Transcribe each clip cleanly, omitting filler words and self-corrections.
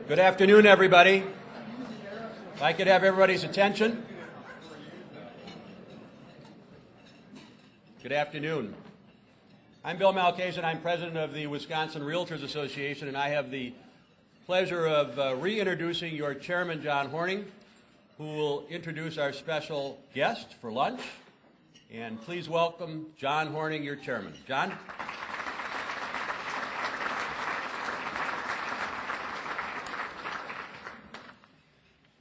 Good afternoon, everybody. If I could have everybody's attention. Good afternoon. I'm Bill Malcase, and I'm president of the Wisconsin Realtors Association, and I have the pleasure of reintroducing your chairman, John Horning, who will introduce our special guest for lunch. And please welcome John Horning, your chairman. John?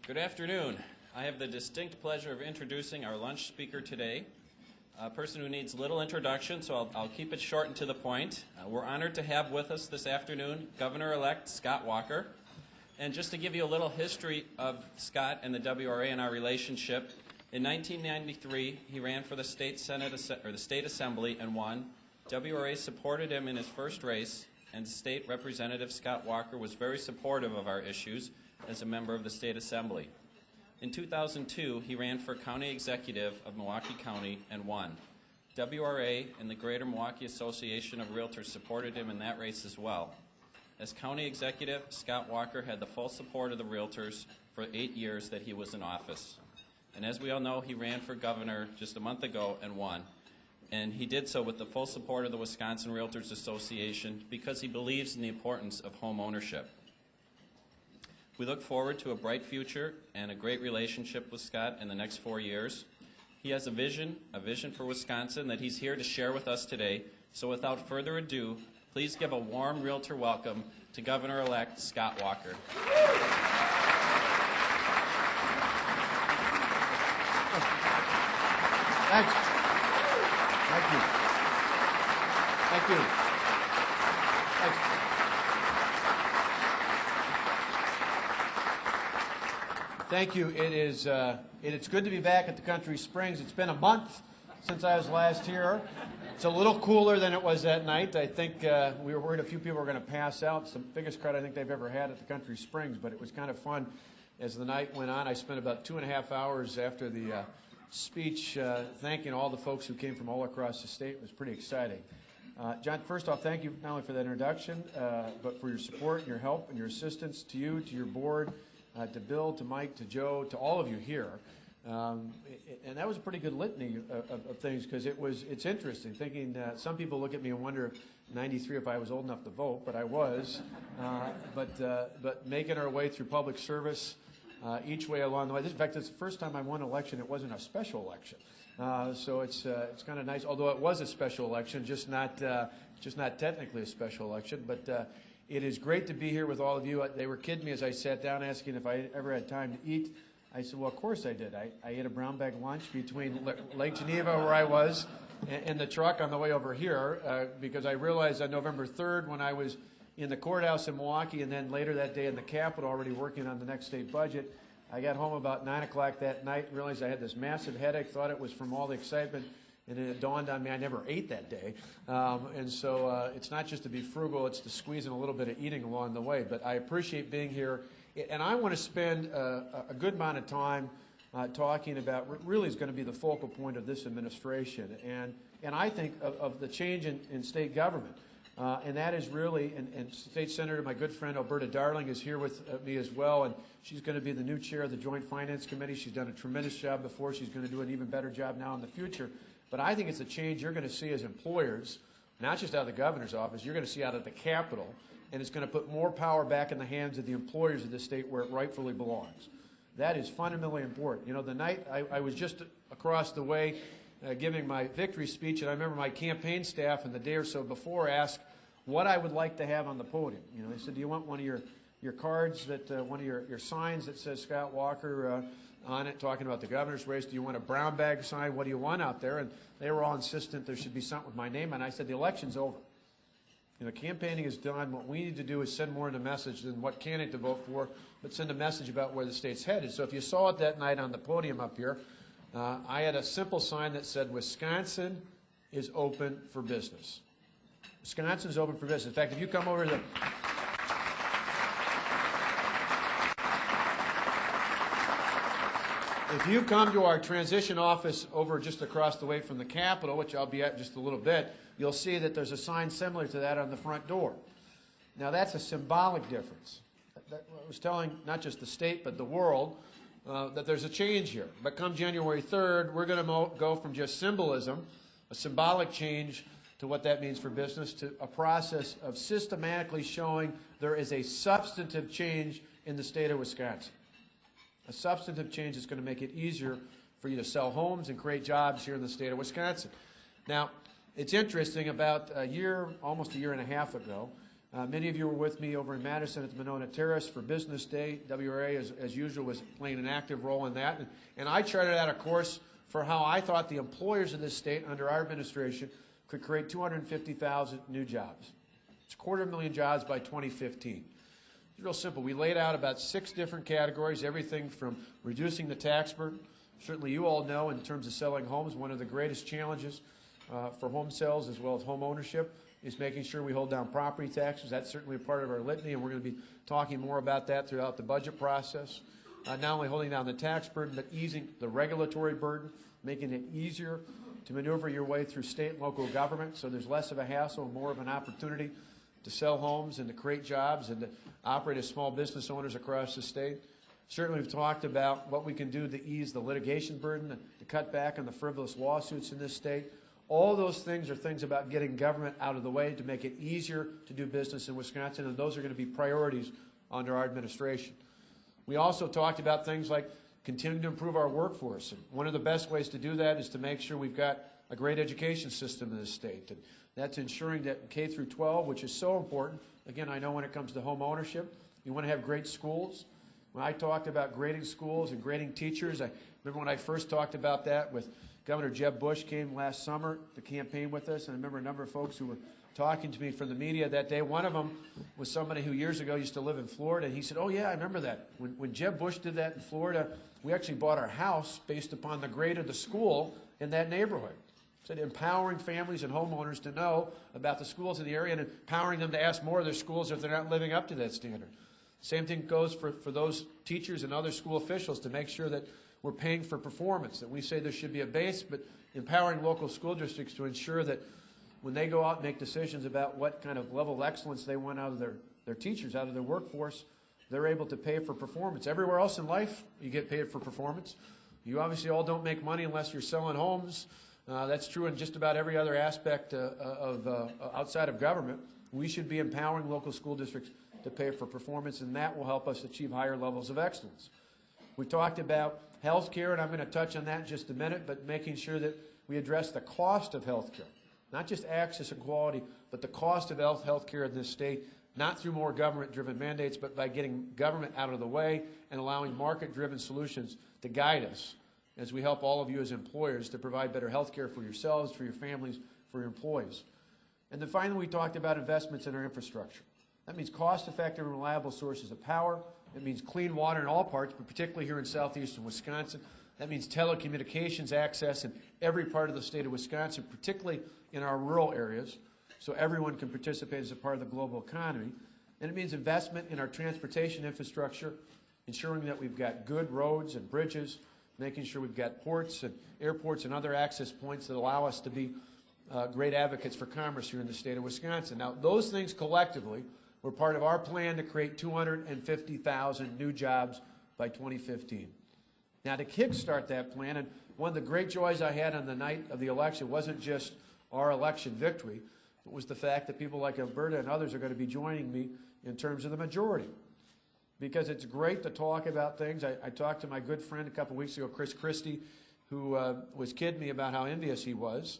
Good afternoon. I have the distinct pleasure of introducing our lunch speaker today, a person who needs little introduction, so I'll keep it short and to the point. We're honored to have with us this afternoon Governor-elect Scott Walker. And just to give you a little history of Scott and the WRA and our relationship, in 1993 he ran for the state state assembly and won. WRA supported him in his first race, and State Representative Scott Walker was very supportive of our issues as a member of the State Assembly. In 2002, he ran for County Executive of Milwaukee County and won. WRA and the Greater Milwaukee Association of Realtors supported him in that race as well. As County Executive, Scott Walker had the full support of the Realtors for 8 years that he was in office. And as we all know, he ran for governor just a month ago and won. And he did so with the full support of the Wisconsin Realtors Association because he believes in the importance of home ownership. We look forward to a bright future and a great relationship with Scott in the next 4 years. He has a vision for Wisconsin that he's here to share with us today. So without further ado, please give a warm Realtor welcome to Governor-elect Scott Walker. Thanks. Thank you. Thank you. Thanks. Thank you. It's good to be back at the Country Springs. It's been a month since I was last here. It's a little cooler than it was that night. I think we were worried a few people were going to pass out. It's the biggest crowd I think they've ever had at the Country Springs, but it was kind of fun as the night went on. I spent about 2.5 hours after the speech thanking all the folks who came from all across the state. It was pretty exciting. John, first off, thank you not only for that introduction, but for your support and your help and your assistance to you, to your board, to Bill, to Mike, to Joe, to all of you here. And that was a pretty good litany of things because it's interesting thinking some people look at me and wonder in 93 if I was old enough to vote, but I was. But making our way through public service each way along the way. In fact, it's the first time I won an election. It wasn't a special election. So it's kind of nice, although it was a special election, just not technically a special election. But it is great to be here with all of you. They were kidding me as I sat down asking if I ever had time to eat. I said, well, of course I did. I ate a brown bag lunch between Lake Geneva, where I was, and the truck on the way over here because I realized on November 3rd when I was in the courthouse in Milwaukee and then later that day in the Capitol already working on the next state budget, I got home about 9 o'clock that night and realized I had this massive headache, thought it was from all the excitement. And then it dawned on me I never ate that day. And so it's not just to be frugal, it's to squeeze in a little bit of eating along the way. But I appreciate being here. And I want to spend a good amount of time talking about what really is going to be the focal point of this administration. And I think of the change in state government. And that is really, and State Senator, my good friend Alberta Darling is here with me as well. And she's going to be the new chair of the Joint Finance Committee. She's done a tremendous job before. She's going to do an even better job now in the future. But I think it's a change you're going to see as employers, not just out of the governor's office, you're going to see out of the Capitol, and it's going to put more power back in the hands of the employers of this state where it rightfully belongs. That is fundamentally important. You know, the night I was just across the way giving my victory speech, and I remember my campaign staff in the day or so before asked what I would like to have on the podium. You know, they said, do you want one of your cards, one of your signs that says Scott Walker on it, talking about the governor's race? Do you want a brown bag sign? What do you want out there? And they were all insistent there should be something with my name. And I said, the election's over. You know, campaigning is done. What we need to do is send more of a message than what candidate to vote for, but send a message about where the state's headed. So if you saw it that night on the podium up here, I had a simple sign that said, Wisconsin is open for business. Wisconsin is open for business. In fact, if you come over to the... If you come to our transition office over just across the way from the Capitol, which I'll be at just a little bit, you'll see that there's a sign similar to that on the front door. Now, that's a symbolic difference. that was telling not just the state but the world that there's a change here. But come January 3rd, we're going to go from just symbolism, a symbolic change, to what that means for business, to a process of systematically showing there is a substantive change in the state of Wisconsin. A substantive change that's going to make it easier for you to sell homes and create jobs here in the state of Wisconsin. Now, it's interesting, about almost a year and a half ago, many of you were with me over in Madison at the Monona Terrace for Business Day. WRA, as usual, was playing an active role in that. And I charted out a course for how I thought the employers in this state under our administration could create 250,000 new jobs. It's 250,000 jobs by 2015. It's real simple. We laid out about 6 different categories, everything from reducing the tax burden. Certainly you all know, in terms of selling homes, one of the greatest challenges for home sales as well as home ownership is making sure we hold down property taxes. That's certainly a part of our litany, and we're going to be talking more about that throughout the budget process. Not only holding down the tax burden, but easing the regulatory burden, making it easier to maneuver your way through state and local government so there's less of a hassle and more of an opportunity to sell homes and to create jobs and to operate as small business owners across the state. Certainly we've talked about what we can do to ease the litigation burden, to cut back on the frivolous lawsuits in this state. All those things are things about getting government out of the way to make it easier to do business in Wisconsin, and those are going to be priorities under our administration. We also talked about things like continuing to improve our workforce. And one of the best ways to do that is to make sure we've got a great education system in this state. And that's ensuring that K through 12, which is so important. Again, I know when it comes to home ownership, you want to have great schools. When I talked about grading schools and grading teachers, I remember when I first talked about that with Governor Jeb Bush came last summer to campaign with us, and I remember a number of folks who were talking to me from the media that day. One of them was somebody who years ago used to live in Florida, and he said, oh yeah, I remember that. When Jeb Bush did that in Florida, we actually bought our house based upon the grade of the school in that neighborhood. He said empowering families and homeowners to know about the schools in the area and empowering them to ask more of their schools if they're not living up to that standard. Same thing goes for those teachers and other school officials to make sure that we're paying for performance, that we say there should be a base, but empowering local school districts to ensure that when they go out and make decisions about what kind of level of excellence they want out of their teachers, out of their workforce, they're able to pay for performance. Everywhere else in life, you get paid for performance. You obviously all don't make money unless you're selling homes. That's true in just about every other aspect outside of government. We should be empowering local school districts to pay for performance, and that will help us achieve higher levels of excellence. We talked about health care, and I'm going to touch on that in just a minute, but making sure that we address the cost of health care. Not just access and quality, but the cost of health care in this state, not through more government-driven mandates, but by getting government out of the way and allowing market-driven solutions to guide us as we help all of you as employers to provide better health care for yourselves, for your families, for your employees. And then finally, we talked about investments in our infrastructure. That means cost-effective and reliable sources of power. It means clean water in all parts, but particularly here in southeastern Wisconsin. That means telecommunications access in every part of the state of Wisconsin, particularly in our rural areas, so everyone can participate as a part of the global economy. And it means investment in our transportation infrastructure, ensuring that we've got good roads and bridges, making sure we've got ports and airports and other access points that allow us to be great advocates for commerce here in the state of Wisconsin. Now, those things collectively were part of our plan to create 250,000 new jobs by 2015. Now, to kickstart that plan, and one of the great joys I had on the night of the election wasn't just our election victory, it was the fact that people like Alberta and others are going to be joining me in terms of the majority. Because it's great to talk about things. I talked to my good friend a couple weeks ago, Chris Christie, who was kidding me about how envious he was.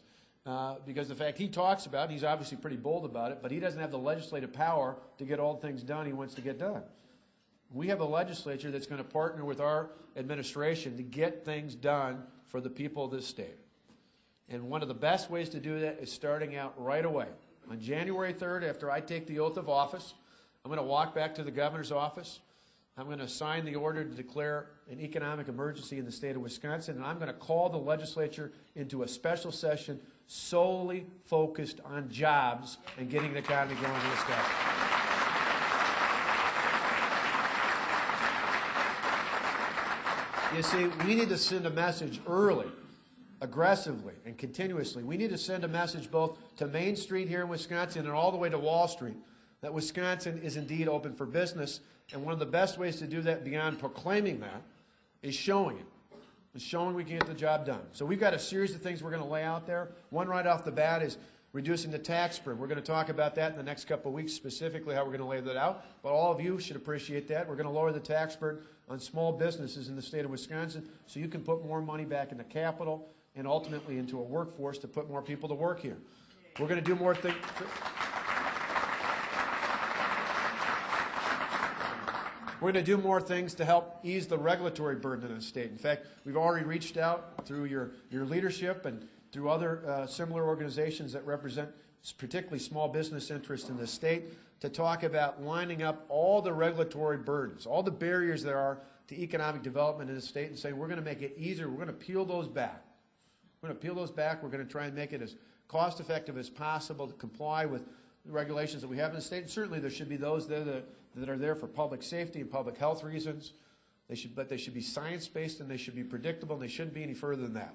Because the fact he talks about, he's obviously pretty bold about it, but he doesn't have the legislative power to get all the things done he wants to get done. We have a legislature that's going to partner with our administration to get things done for the people of this state. And one of the best ways to do that is starting out right away. On January 3rd, after I take the oath of office, I'm going to walk back to the governor's office. I'm going to sign the order to declare an economic emergency in the state of Wisconsin, and I'm going to call the legislature into a special session solely focused on jobs and getting the economy going in Wisconsin. You see, we need to send a message early, aggressively, and continuously. We need to send a message both to Main Street here in Wisconsin and all the way to Wall Street that Wisconsin is indeed open for business. And one of the best ways to do that beyond proclaiming that is showing it. Is showing we can get the job done. So we've got a series of things we're going to lay out there. One right off the bat is reducing the tax burden. We're going to talk about that in the next couple of weeks, specifically how we're going to lay that out. But all of you should appreciate that. We're going to lower the tax burden on small businesses in the state of Wisconsin so you can put more money back in the capital and ultimately into a workforce to put more people to work here. We're going to do more things. We're going to do more things to help ease the regulatory burden in the state. In fact, we've already reached out through your leadership and through other similar organizations that represent particularly small business interests in the state to talk about lining up all the regulatory burdens, all the barriers there are to economic development in the state and saying we're going to make it easier. We're going to peel those back. We're going to peel those back. We're going to try and make it as cost effective as possible to comply with the regulations that we have in the state. And certainly there should be those there that are there for public safety and public health reasons. But they should be science-based and they should be predictable and they shouldn't be any further than that.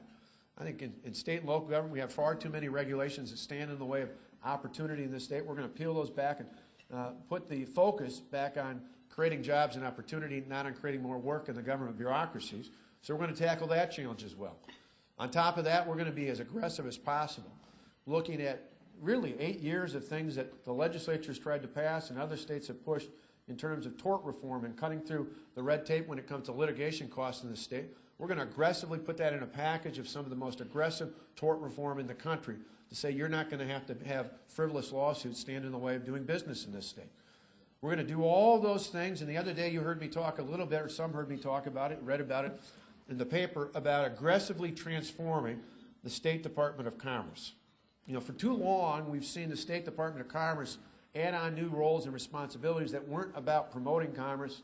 I think in state and local government we have far too many regulations that stand in the way of opportunity in this state. We're going to peel those back and put the focus back on creating jobs and opportunity, not on creating more work in the government bureaucracies. So we're going to tackle that challenge as well. On top of that, we're going to be as aggressive as possible, looking at really 8 years of things that the legislature's tried to pass and other states have pushed in terms of tort reform and cutting through the red tape when it comes to litigation costs in the state. We're going to aggressively put that in a package of some of the most aggressive tort reform in the country to say you're not going to have frivolous lawsuits stand in the way of doing business in this state. We're going to do all those things, and the other day you heard me talk a little bit, or some heard me talk about it, read about it in the paper, about aggressively transforming the State Department of Commerce. You know, for too long we've seen the State Department of Commerce add on new roles and responsibilities that weren't about promoting commerce,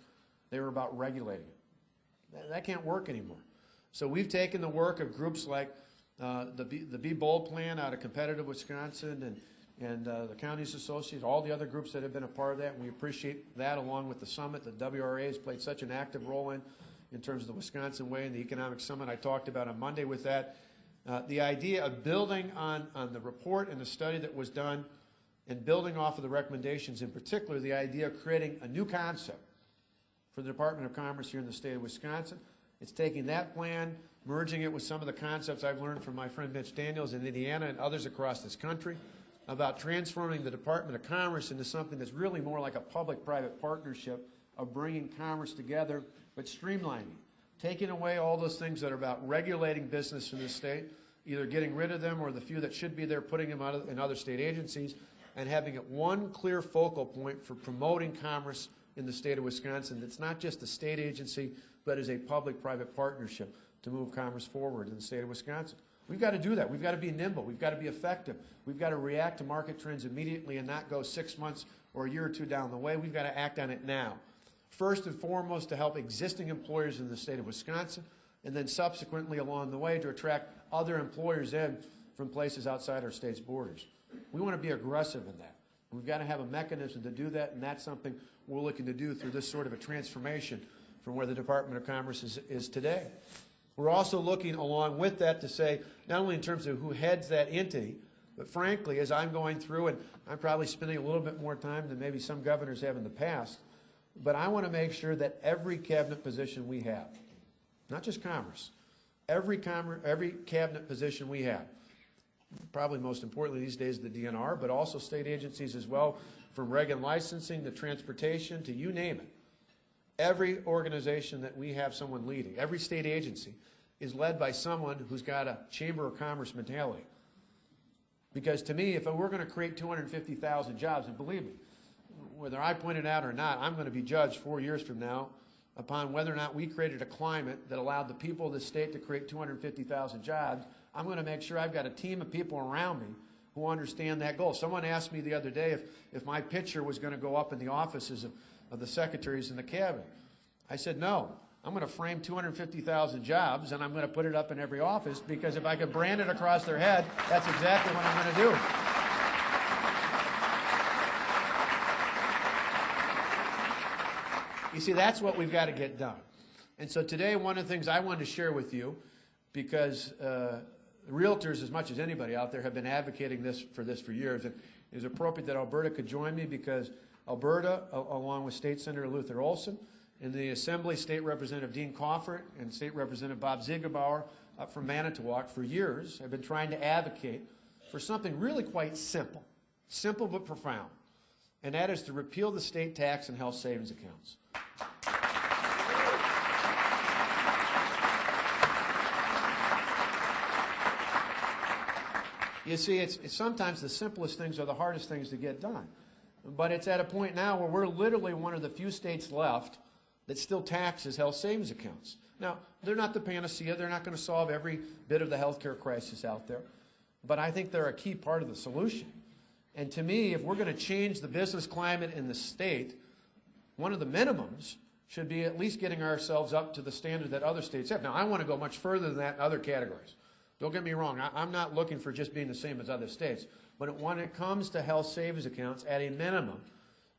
they were about regulating it. That can't work anymore. So we've taken the work of groups like the Be Bold Plan out of competitive Wisconsin and the Counties Association, all the other groups that have been a part of that, and we appreciate that along with the summit that WRA has played such an active role in terms of the Wisconsin Way and the Economic Summit I talked about on Monday with that. The idea of building on the report and the study that was done and building off of the recommendations, in particular the idea of creating a new concept for the Department of Commerce here in the state of Wisconsin. It's taking that plan, merging it with some of the concepts I've learned from my friend Mitch Daniels in Indiana and others across this country about transforming the Department of Commerce into something that's really more like a public-private partnership of bringing commerce together but streamlining, taking away all those things that are about regulating business in this state, either getting rid of them or the few that should be there, putting them out in other state agencies, and having it one clear focal point for promoting commerce in the state of Wisconsin that's not just a state agency, but is a public-private partnership to move commerce forward in the state of Wisconsin. We've got to do that. We've got to be nimble. We've got to be effective. We've got to react to market trends immediately and not go 6 months or a year or two down the way. We've got to act on it now. First and foremost, to help existing employers in the state of Wisconsin, and then subsequently along the way to attract other employers in from places outside our state's borders. We want to be aggressive in that. We've got to have a mechanism to do that, and that's something we're looking to do through this sort of a transformation from where the Department of Commerce is today. We're also looking along with that to say, not only in terms of who heads that entity, but frankly, as I'm going through, and I'm probably spending a little bit more time than maybe some governors have in the past, but I want to make sure that every cabinet position we have, not just commerce, every cabinet position we have, probably most importantly these days the DNR, but also state agencies as well, from reg and licensing to transportation to you name it. Every organization that we have someone leading, every state agency, is led by someone who's got a Chamber of Commerce mentality. Because to me, if we're going to create 250,000 jobs, and believe me, whether I point it out or not, I'm going to be judged 4 years from now upon whether or not we created a climate that allowed the people of the state to create 250,000 jobs. I'm going to make sure I've got a team of people around me who understand that goal. Someone asked me the other day if my picture was going to go up in the offices of the secretaries in the cabinet. I said, no, I'm going to frame 250,000 jobs and I'm going to put it up in every office, because if I could brand it across their head, that's exactly what I'm going to do. You see, that's what we've got to get done. And so today, one of the things I wanted to share with you, because realtors, as much as anybody out there, have been advocating this for years, and it was appropriate that Alberta could join me, because Alberta, along with State Senator Luther Olson. In the Assembly, State Representative Dean Coffert and State Representative Bob Ziegebauer from Manitowoc for years have been trying to advocate for something really quite simple but profound, and that is to repeal the state tax and health savings accounts. You see, it's sometimes the simplest things are the hardest things to get done. But it's at a point now where we're literally one of the few states left that still taxes health savings accounts. Now, they're not the panacea. They're not going to solve every bit of the healthcare crisis out there. But I think they're a key part of the solution. And to me, if we're going to change the business climate in the state, one of the minimums should be at least getting ourselves up to the standard that other states have. Now, I want to go much further than that in other categories. Don't get me wrong. I'm not looking for just being the same as other states. But when it comes to health savings accounts, at a minimum,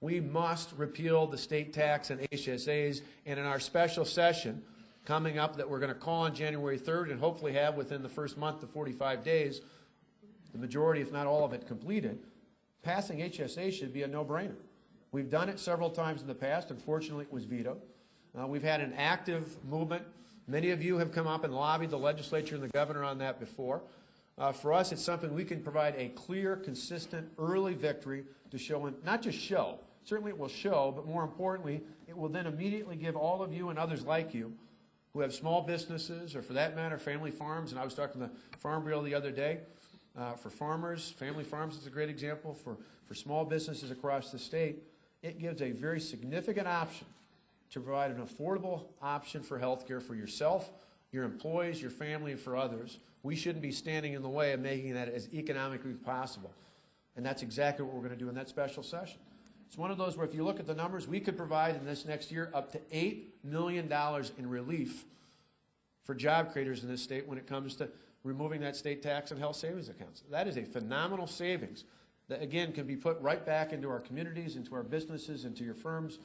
we must repeal the state tax and HSAs. And in our special session coming up that we're going to call on January 3rd and hopefully have within the first month to 45 days, the majority, if not all of it, completed, passing HSA should be a no-brainer. We've done it several times in the past. Unfortunately, it was vetoed. We've had an active movement. Many of you have come up and lobbied the legislature and the governor on that before. For us, it's something we can provide a clear, consistent, early victory to show, and not just show, certainly it will show, but more importantly, it will then immediately give all of you and others like you who have small businesses, or for that matter, family farms, and I was talking to the Farm Bureau the other day, for farmers, family farms is a great example, for small businesses across the state, it gives a very significant option to provide an affordable option for health care for yourself, your employees, your family, and for others. We shouldn't be standing in the way of making that as economically as possible. And that's exactly what we're going to do in that special session. It's one of those where if you look at the numbers, we could provide in this next year up to $8 million in relief for job creators in this state when it comes to removing that state tax and health savings accounts. That is a phenomenal savings that, again, can be put right back into our communities, into our businesses, into your firms,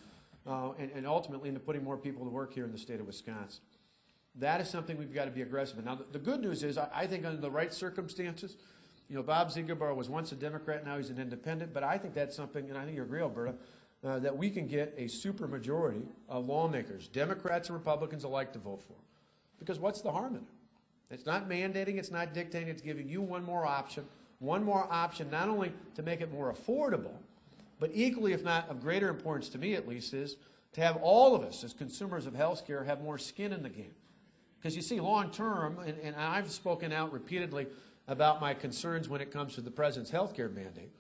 and ultimately into putting more people to work here in the state of Wisconsin. That is something we've got to be aggressive in. Now, the good news is, I think under the right circumstances, you know, Bob Ziegebauer was once a Democrat, now he's an independent, but I think that's something, and I think you agree, Alberta, that we can get a supermajority of lawmakers, Democrats and Republicans alike, to vote for. Because what's the harm in it? It's not mandating, it's not dictating, it's giving you one more option not only to make it more affordable, but equally, if not of greater importance to me at least, is to have all of us as consumers of health care have more skin in the game. Because you see, long term, and I've spoken out repeatedly about my concerns when it comes to the president's health care mandate,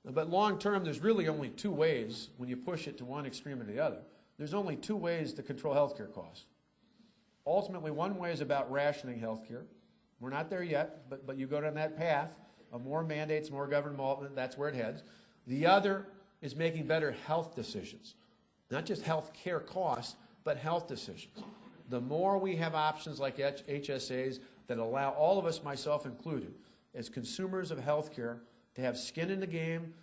but long term, there's really only two ways when you push it to one extreme or the other. There's only two ways to control health care costs. Ultimately, one way is about rationing health care. We're not there yet, but you go down that path of more mandates, more government involvement, that's where it heads. The other is making better health decisions. Not just health care costs, but health decisions. The more we have options like HSAs that allow all of us, myself included, as consumers of health care, to have skin in the game,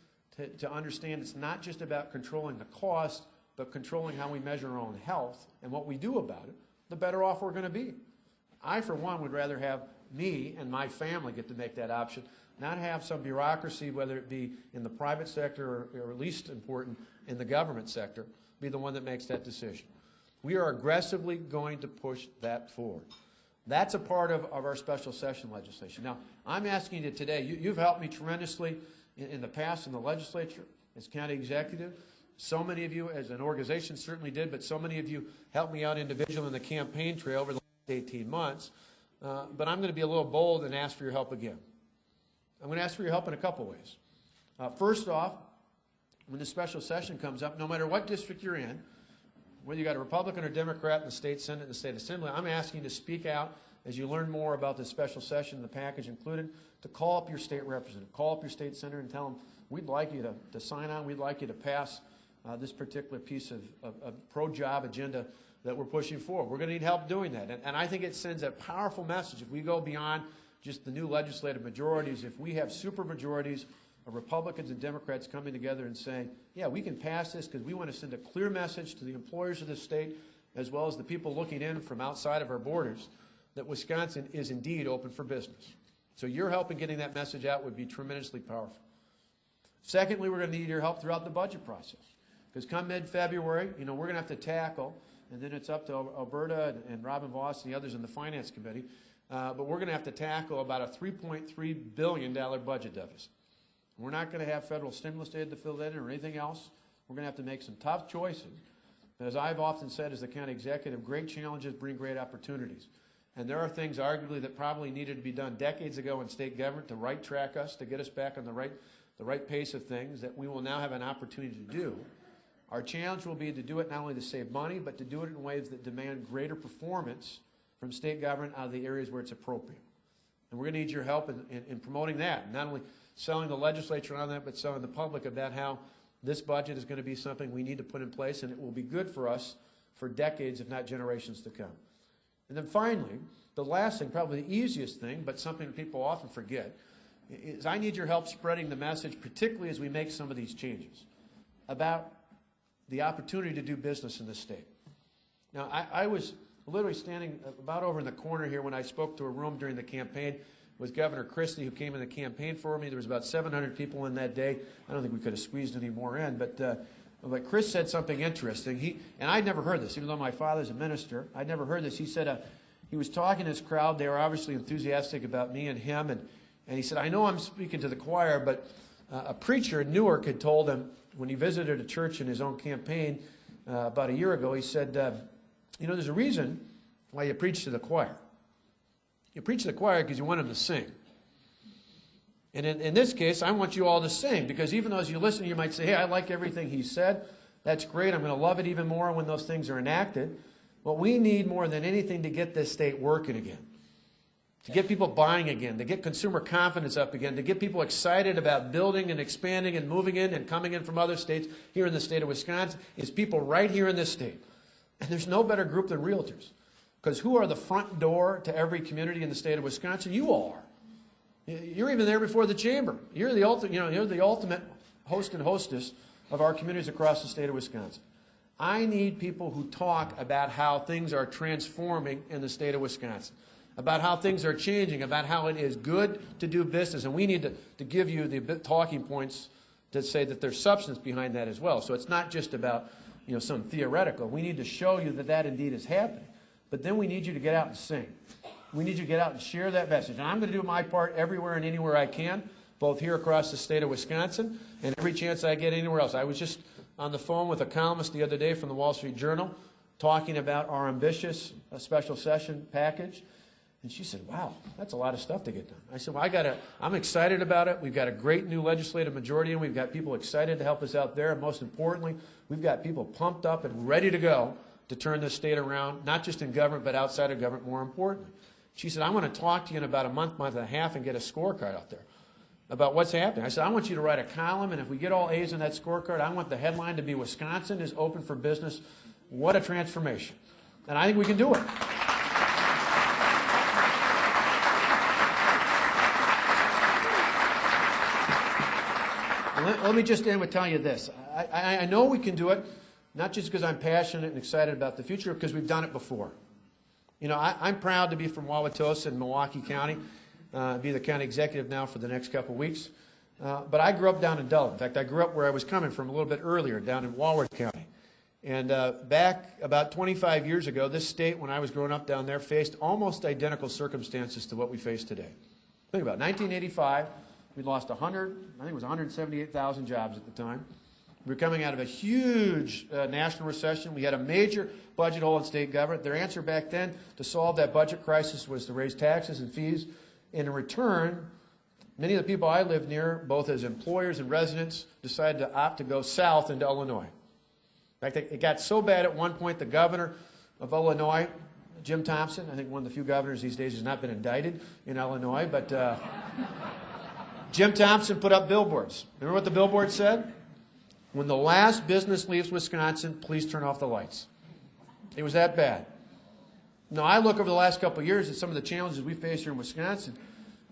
to understand it's not just about controlling the cost, but controlling how we measure our own health and what we do about it, the better off we're going to be. I, for one, would rather have me and my family get to make that option, not have some bureaucracy, whether it be in the private sector or least important in the government sector, be the one that makes that decision. We are aggressively going to push that forward. That's a part of our special session legislation. Now, I'm asking you today, you've helped me tremendously in the past in the legislature as county executive. So many of you as an organization certainly did, but so many of you helped me out individually in the campaign trail over the last 18 months. But I'm going to be a little bold and ask for your help again. I'm going to ask for your help in a couple ways. First off, when the special session comes up, no matter what district you're in, whether you got a Republican or Democrat in the state Senate and the state Assembly, I'm asking you to speak out as you learn more about the special session, the package included, to call up your state representative, call up your state senator and tell them, we'd like you to sign on, we'd like you to pass this particular piece of pro-job agenda that we're pushing forward. We're going to need help doing that. And I think it sends a powerful message if we go beyond just the new legislative majorities, if we have super majorities of Republicans and Democrats coming together and saying, yeah, we can pass this because we want to send a clear message to the employers of the state as well as the people looking in from outside of our borders that Wisconsin is indeed open for business. So your help in getting that message out would be tremendously powerful. Secondly, we're going to need your help throughout the budget process. Because come mid-February, we're going to have to tackle, and then it's up to Alberta and Robin Voss and the others in the Finance Committee, but we're going to have to tackle about a $3.3 billion budget deficit. We're not going to have federal stimulus aid to fill that in or anything else. We're going to have to make some tough choices. But as I've often said as the county executive, great challenges bring great opportunities. And there are things arguably that probably needed to be done decades ago in state government to right-track us, to get us back on the right pace of things that we will now have an opportunity to do. Our challenge will be to do it not only to save money, but to do it in ways that demand greater performance from state government out of the areas where it's appropriate. And we're going to need your help in promoting that, not only selling the legislature on that, but selling the public about how this budget is going to be something we need to put in place, and it will be good for us for decades, if not generations to come. And then finally, the last thing, probably the easiest thing, but something that people often forget, is I need your help spreading the message, particularly as we make some of these changes, about the opportunity to do business in this state. Now, I was literally standing about over in the corner here when I spoke to a room during the campaign with Governor Christie, who came in the campaign for me. There was about 700 people in that day. I don't think we could have squeezed any more in, but Chris said something interesting. And I'd never heard this, even though my father's a minister. I'd never heard this. He said he was talking to his crowd. They were obviously enthusiastic about me and him, and he said, I know I'm speaking to the choir, but a preacher in Newark had told him when he visited a church in his own campaign about a year ago, he said, there's a reason why you preach to the choir. You preach to the choir because you want them to sing. And in this case, I want you all to sing, because even though as you listen, you might say, hey, I like everything he said. That's great. I'm going to love it even more when those things are enacted. What we need more than anything to get this state working again, to get people buying again, to get consumer confidence up again, to get people excited about building and expanding and moving in and coming in from other states here in the state of Wisconsin, is people right here in this state. And there's no better group than realtors. Because who are the front door to every community in the state of Wisconsin? You all are. You're even there before the chamber. You're the ultimate host and hostess of our communities across the state of Wisconsin. I need people who talk about how things are transforming in the state of Wisconsin, about how things are changing, about how it is good to do business. And we need to give you the talking points to say that there's substance behind that as well. So it's not just about some theoretical. We need to show you that that indeed is happening. But then we need you to get out and sing. We need you to get out and share that message. And I'm going to do my part everywhere and anywhere I can, both here across the state of Wisconsin and every chance I get anywhere else. I was just on the phone with a columnist the other day from the Wall Street Journal talking about our ambitious special session package. And she said, wow, that's a lot of stuff to get done. I said, well, I'm excited about it. We've got a great new legislative majority, and we've got people excited to help us out there. And most importantly, we've got people pumped up and ready to go to turn this state around, not just in government, but outside of government, more importantly. She said, I want to talk to you in about a month and a half and get a scorecard out there about what's happening. I said, I want you to write a column, and if we get all A's on that scorecard, I want the headline to be Wisconsin is open for business. What a transformation. And I think we can do it. Let me just end with telling you this. I know we can do it, not just because I'm passionate and excited about the future, because we've done it before. I'm proud to be from Wauwatosa in Milwaukee County, be the county executive now for the next couple of weeks. But I grew up down in Duluth. In fact, I grew up where I was coming from a little bit earlier, down in Walworth County. And back about 25 years ago, this state, when I was growing up down there, faced almost identical circumstances to what we face today. Think about it. 1985, we lost 178,000 jobs at the time. We were coming out of a huge national recession. We had a major budget hole in state government. Their answer back then to solve that budget crisis was to raise taxes and fees. And in return, many of the people I lived near, both as employers and residents, decided to opt to go south into Illinois. In fact, it got so bad at one point, the governor of Illinois, Jim Thompson, I think one of the few governors these days who's not been indicted in Illinois, but Jim Thompson put up billboards. Remember what the billboard said? When the last business leaves Wisconsin, please turn off the lights. It was that bad. Now, I look over the last couple of years at some of the challenges we face here in Wisconsin,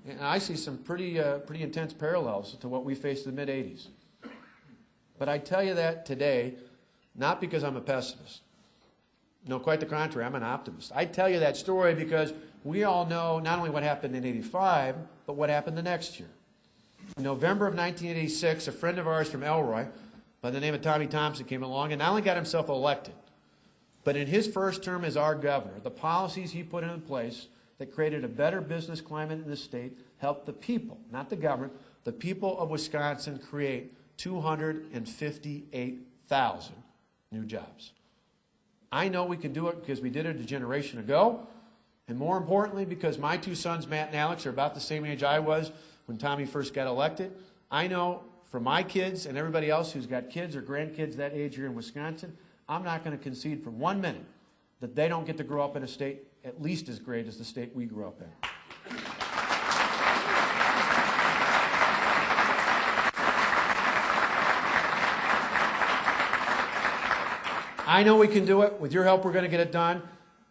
and I see some pretty intense parallels to what we faced in the mid-'80s. But I tell you that today, not because I'm a pessimist. No, quite the contrary, I'm an optimist. I tell you that story because we all know not only what happened in '85, but what happened the next year. In November of 1986, a friend of ours from Elroy, by the name of Tommy Thompson came along and not only got himself elected, but in his first term as our governor, the policies he put in place that created a better business climate in the state helped the people, not the government, the people of Wisconsin create 258,000 new jobs. I know we can do it because we did it a generation ago, and more importantly, because my two sons, Matt and Alex, are about the same age I was when Tommy first got elected. I know for my kids and everybody else who's got kids or grandkids that age here in Wisconsin, I'm not going to concede for 1 minute that they don't get to grow up in a state at least as great as the state we grew up in. I know we can do it. With your help, we're going to get it done.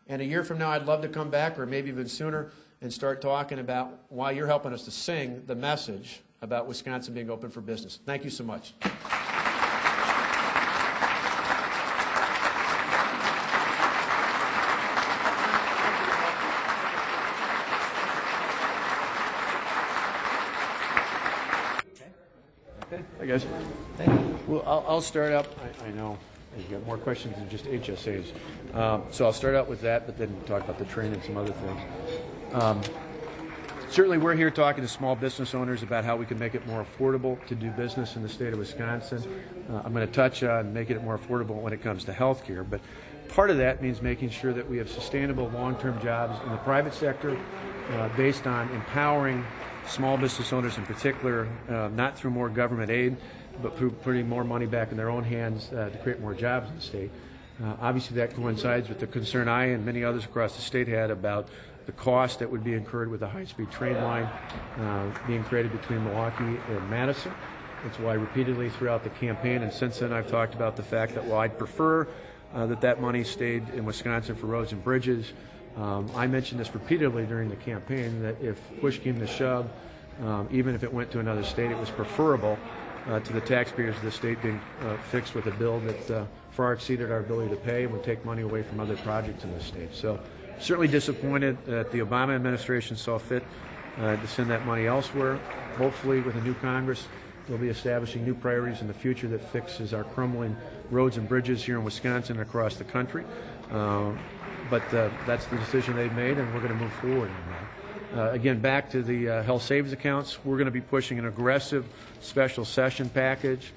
And a year from now, I'd love to come back, or maybe even sooner, and start talking about why you're helping us to sing the message about Wisconsin being open for business. Thank you so much. Hi, guys. Thank you. Well, I'll start up. I know you've got more questions than just HSAs. So I'll start out with that, but then talk about the training and some other things. Certainly, we're here talking to small business owners about how we can make it more affordable to do business in the state of Wisconsin. I'm going to touch on making it more affordable when it comes to health care, but part of that means making sure that we have sustainable long-term jobs in the private sector based on empowering small business owners in particular, not through more government aid, but through putting more money back in their own hands to create more jobs in the state. Obviously, that coincides with the concern I and many others across the state had about the cost that would be incurred with a high-speed train line being created between Milwaukee and Madison. That's why repeatedly throughout the campaign, and since then I've talked about the fact that while I'd prefer that money stayed in Wisconsin for roads and bridges, I mentioned this repeatedly during the campaign, that if push came to shove, even if it went to another state, it was preferable to the taxpayers of the state being fixed with a bill that far exceeded our ability to pay and would take money away from other projects in the state. So certainly disappointed that the Obama administration saw fit to send that money elsewhere. Hopefully with a new Congress, they'll be establishing new priorities in the future that fixes our crumbling roads and bridges here in Wisconsin and across the country. But that's the decision they've made, and we're going to move forward on that. Again, back to the health savings accounts, we're going to be pushing an aggressive special session package.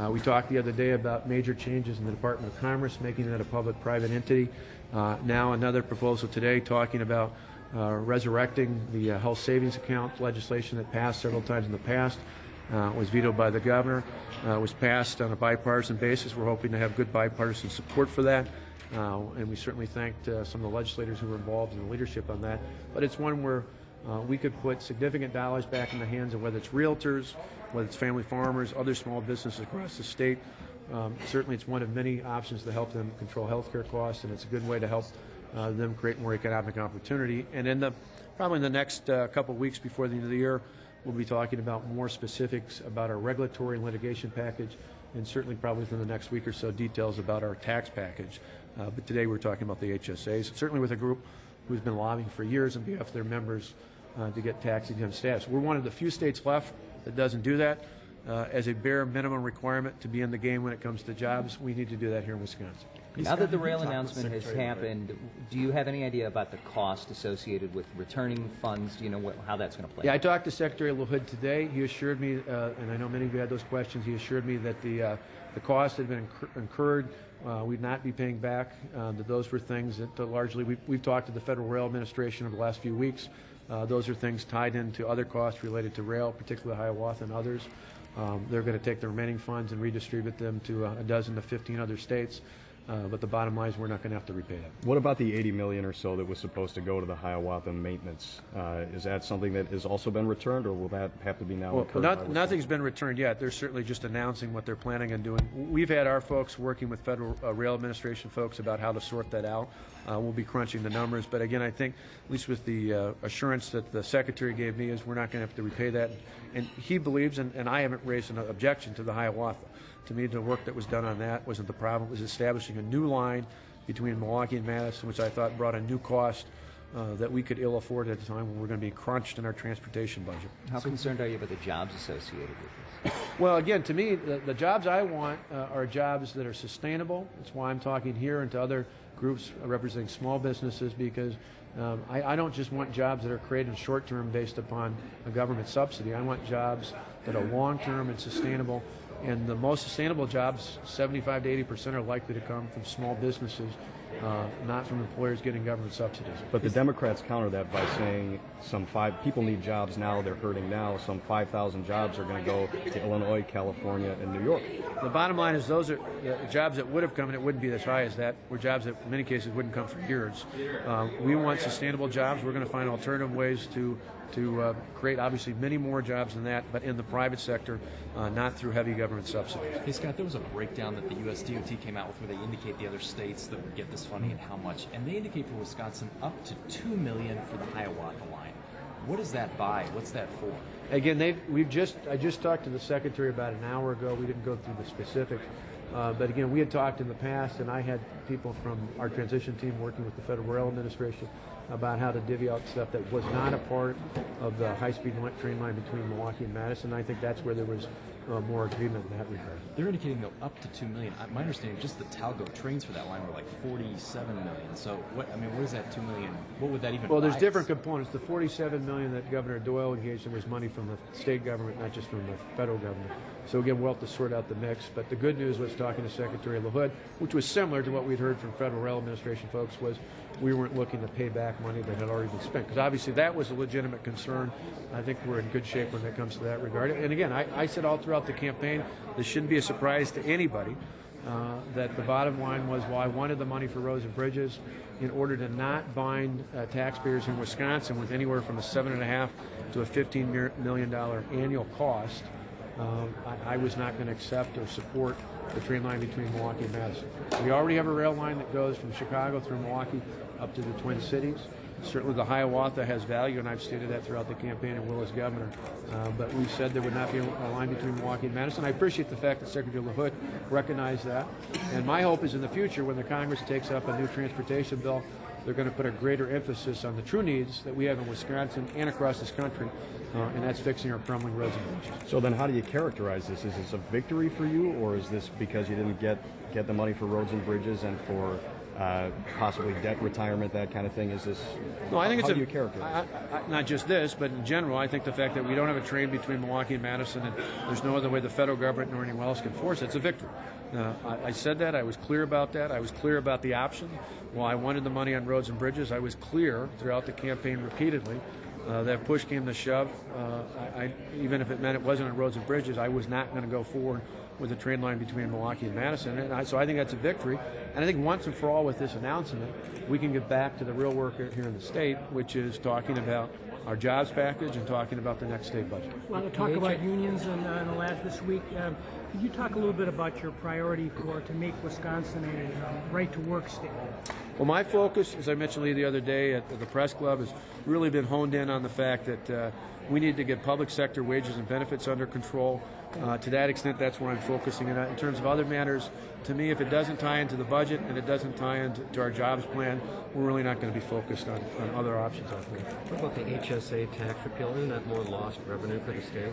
We talked the other day about major changes in the Department of Commerce, making it a public-private entity. Now another proposal today talking about resurrecting the health savings account legislation that passed several times in the past. Was vetoed by the governor, was passed on a bipartisan basis. We're hoping to have good bipartisan support for that. And we certainly thanked some of the legislators who were involved in the leadership on that. But it's one where we could put significant dollars back in the hands of whether it's realtors, whether it's family farmers, other small businesses across the state. Certainly it's one of many options to help them control healthcare costs, and it's a good way to help them create more economic opportunity. And in probably in the next couple of weeks before the end of the year, we'll be talking about more specifics about our regulatory and litigation package, and certainly probably within the next week or so details about our tax package. But today we're talking about the HSAs, certainly with a group who's been lobbying for years on behalf of their members to get tax-exempt status. We're one of the few states left that doesn't do that. As a bare minimum requirement to be in the game when it comes to jobs, we need to do that here in Wisconsin. Now that the rail announcement has happened, do you have any idea about the cost associated with returning funds? Do you know how that's going to play out? Yeah, I talked to Secretary LaHood today. He assured me, and I know many of you had those questions, he assured me that the cost had been incurred. We'd not be paying back. That those were things that largely, we've talked to the Federal Rail Administration over the last few weeks. Those are things tied into other costs related to rail, particularly Hiawatha and others. They're going to take the remaining funds and redistribute them to a dozen to 15 other states. But the bottom line is we're not going to have to repay that. What about the $80 million or so that was supposed to go to the Hiawatha maintenance? Is that something that has also been returned, or will that have to be now? Well, nothing's been returned yet. They're certainly just announcing what they're planning on doing. We've had our folks working with Federal Rail Administration folks about how to sort that out. We'll be crunching the numbers, but again, I think, at least with the assurance that the Secretary gave me, is we're not going to have to repay that. And he believes, and I haven't raised an objection to the Hiawatha. To me, the work that was done on that wasn't the problem. It was establishing a new line between Milwaukee and Madison, which I thought brought a new cost that we could ill afford at a time when we're going to be crunched in our transportation budget. How concerned are you about the jobs associated with this? Well, again, to me, the jobs I want are jobs that are sustainable. That's why I'm talking here and to other groups representing small businesses, because I don't just want jobs that are created short term based upon a government subsidy. I want jobs that are long term and sustainable. And the most sustainable jobs, 75 to 80%, are likely to come from small businesses, not from employers getting government subsidies. But the Democrats counter that by saying people need jobs now, they're hurting now. Some 5,000 jobs are going to go to Illinois, California, and New York. The bottom line is those are jobs that would have come, and it wouldn't be as high as that, were jobs that in many cases wouldn't come for years. We want sustainable jobs. We're going to find alternative ways to create obviously many more jobs than that, but in the private sector, not through heavy government subsidies. Hey Scott, there was a breakdown that the USDOT came out with where they indicate the other states that would get this funding and how much, and they indicate for Wisconsin up to $2 million for the Hiawatha line. What does that buy? What's that for? Again, I just talked to the secretary about an hour ago. We didn't go through the specifics. But again, we had talked in the past, and I had people from our transition team working with the Federal Rail Administration about how to divvy out stuff that was not a part of the high-speed train line between Milwaukee and Madison. I think that's where there was more agreement in that regard. They're indicating though up to $2 million. My understanding, just the Talgo trains for that line were like $47 million. So what is that $2 million? What would that even? Well, there's buy different us? components. The $47 million that Governor Doyle engaged in was money from the state government, not just from the federal government. So again, we'll have to sort out the mix. But the good news was talking to Secretary LaHood, which was similar to what we'd heard from Federal Rail Administration folks, was we weren't looking to pay back money that had already been spent. Because obviously that was a legitimate concern. I think we're in good shape when it comes to that regard. And again, I said all throughout the campaign, this shouldn't be a surprise to anybody that the bottom line was, well, I wanted the money for roads and bridges in order to not bind taxpayers in Wisconsin with anywhere from a $7.5 to a $15 million annual cost. I was not going to accept or support the train line between Milwaukee and Madison. We already have a rail line that goes from Chicago through Milwaukee up to the Twin Cities. Certainly the Hiawatha has value, and I've stated that throughout the campaign and will as governor. But we said there would not be a line between Milwaukee and Madison. I appreciate the fact that Secretary LaHood recognized that. And my hope is in the future, when the Congress takes up a new transportation bill, they're going to put a greater emphasis on the true needs that we have in Wisconsin and across this country, and that's fixing our crumbling roads and bridges. So then how do you characterize this? Is this a victory for you, or is this because you didn't get the money for roads and bridges and for possibly debt retirement, that kind of thing? Is this? No, I think how it's do you characterize it? not just this, but in general, I think the fact that we don't have a train between Milwaukee and Madison, and there's no other way the federal government nor anyone else can force it, it's a victory. I said that. I was clear about that. I was clear about the option. While I wanted the money on roads and bridges, I was clear throughout the campaign repeatedly that if push came to shove, even if it meant it wasn't on roads and bridges, I was not going to go forward with a train line between Milwaukee and Madison. And so I think that's a victory. And I think once and for all with this announcement, we can get back to the real work here in the state, which is talking about our jobs package and talking about the next state budget. A lot of talk about unions in the last this week. Could you talk a little bit about your priority to make Wisconsin a right-to-work state? Well, my focus, as I mentioned to you the other day at the press club, has really been honed in on the fact that we need to get public sector wages and benefits under control. To that extent, that's where I'm focusing. And in terms of other matters, to me, if it doesn't tie into the budget and it doesn't tie into our jobs plan, we're really not going to be focused on other options out there. What about the HSA tax repeal? Isn't that more lost revenue for the state?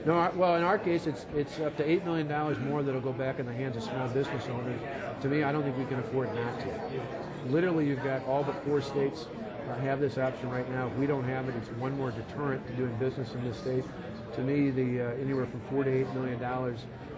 No, well, in our case, it's up to $8 million more that'll go back in the hands of small business owners. To me, I don't think we can afford not to. Literally, you've got all but 4 states have this option right now. If we don't have it, it's one more deterrent to doing business in this state. To me, the anywhere from $4 to $8 million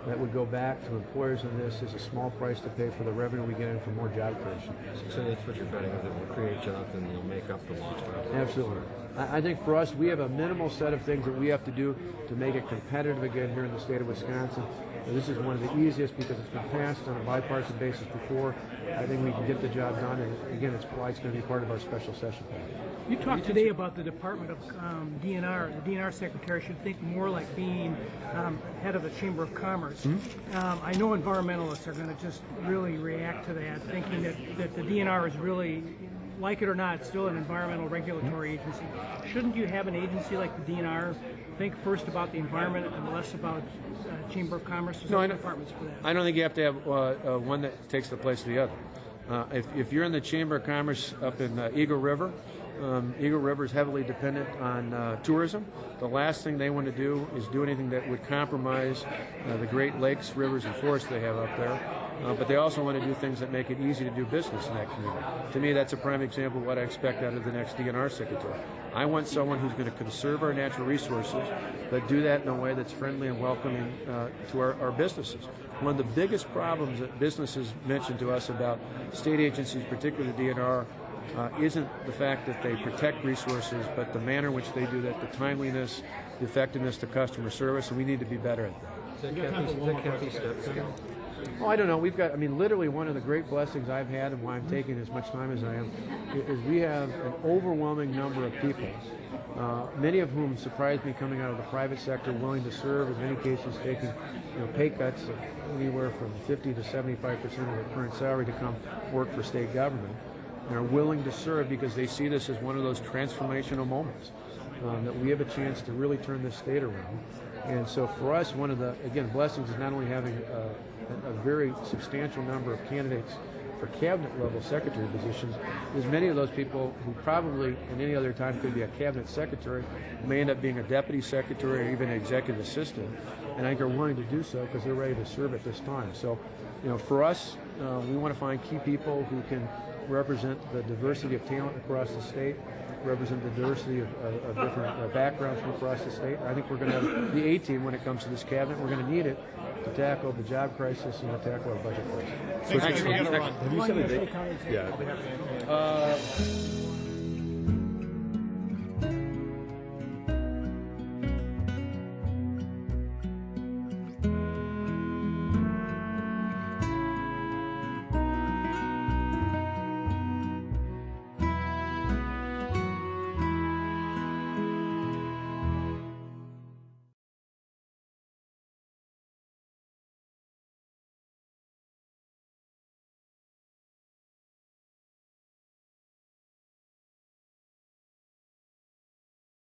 that would go back to employers in this is a small price to pay for the revenue we get in from more job creation. So that's what you're betting, is it will create jobs and you'll make up the lost revenue? Absolutely. I think for us, we have a minimal set of things that we have to do to make it competitive again here in the state of Wisconsin. And this is one of the easiest because it's been passed on a bipartisan basis before. I think we can get the job done, and again, it's why it's going to be part of our special session package. You talked today about the Department of DNR. The DNR secretary should think more like being head of the Chamber of Commerce. I know environmentalists are going to just really react to that, thinking that the DNR is really, like it or not, still an environmental regulatory agency. Shouldn't you have an agency like the DNR think first about the environment and less about Chamber of Commerce? There's other departments for that. I don't think you have to have one that takes the place of the other. If you're in the Chamber of Commerce up in Eagle River, Eagle River is heavily dependent on tourism. The last thing they want to do is do anything that would compromise the Great Lakes, rivers, and forests they have up there. But they also want to do things that make it easy to do business in that community. To me, that's a prime example of what I expect out of the next DNR secretary. I want someone who's going to conserve our natural resources, but do that in a way that's friendly and welcoming to our businesses. One of the biggest problems that businesses mention to us about state agencies, particularly the DNR, isn't the fact that they protect resources, but the manner in which they do that, the timeliness, the effectiveness to customer service, and we need to be better at that. Is that Kathy Stepson? Oh, I don't know. We've got, I mean, literally one of the great blessings I've had and why I'm taking as much time as I am is we have an overwhelming number of people, many of whom surprised me coming out of the private sector, willing to serve, in many cases taking pay cuts of anywhere from 50 to 75% of their current salary to come work for state government, and are willing to serve because they see this as one of those transformational moments that we have a chance to really turn this state around. And so for us, one of the, again, blessings is not only having a very substantial number of candidates for cabinet level secretary positions, is many of those people who probably in any other time could be a cabinet secretary may end up being a deputy secretary or even an executive assistant, and I think are willing to do so because they're ready to serve at this time. So, for us, we want to find key people who can represent the diversity of talent across the state, represent the diversity of different backgrounds from across the state. I think we're going to have the A-team when it comes to this cabinet. We're going to need it to tackle the job crisis and to tackle our budget crisis. Have you said a date? Yeah.